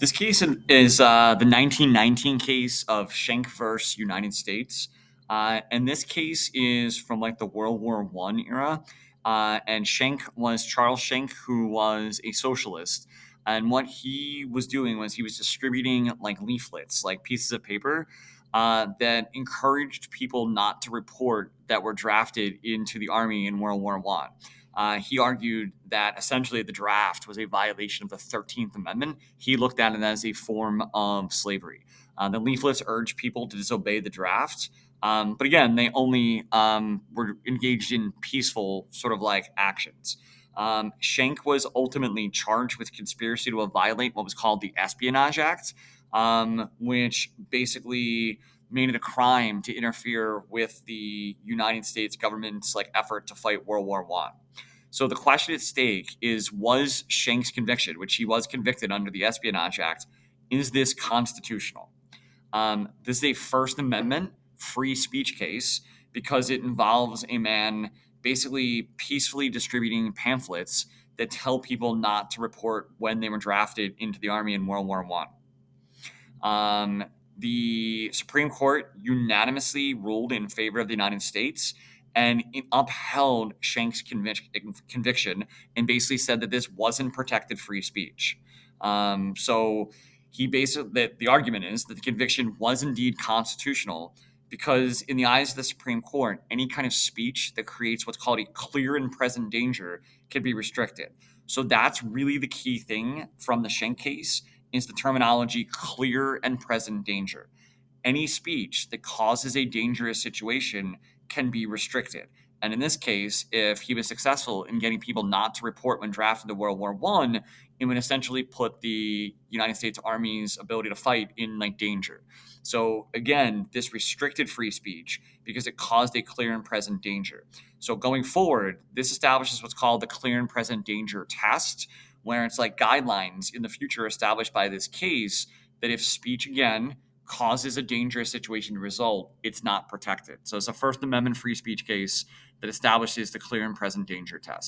This case is the 1919 case of Schenck versus United States. And this case is from like the World War One era. And Schenck was Charles Schenck, who was a socialist. And what he was doing was he was distributing like leaflets, like pieces of paper that encouraged people not to report that were drafted into the army in World War One. He argued that essentially the draft was a violation of the 13th Amendment. He looked at it as a form of slavery. The leaflets urged people to disobey the draft. But again, they only were engaged in peaceful sort of like actions. Schenck was ultimately charged with conspiracy to violate what was called the Espionage Act, which basically made it a crime to interfere with the United States government's like effort to fight World War One. So the question at stake is: was Schenck's conviction, which he was convicted under the Espionage Act, is this constitutional? This is a First Amendment free speech case because it involves a man basically peacefully distributing pamphlets that tell people not to report when they were drafted into the army in World War One. The Supreme Court unanimously ruled in favor of the United States, and it upheld Schenck's conviction and basically said that this wasn't protected free speech. So he basically that the argument is that the conviction was indeed constitutional because in the eyes of the Supreme Court, any kind of speech that creates what's called a clear and present danger can be restricted. So that's really the key thing from the Schenck case is the terminology clear and present danger. Any speech that causes a dangerous situation can be restricted. And in this case, if he was successful in getting people not to report when drafted to World War One, it would essentially put the United States Army's ability to fight in like danger. So again, this restricted free speech because it caused a clear and present danger. So going forward, this establishes what's called the clear and present danger test, where it's like guidelines in the future established by this case that if speech again causes a dangerous situation to result, it's not protected. So it's a First Amendment free speech case that establishes the clear and present danger test.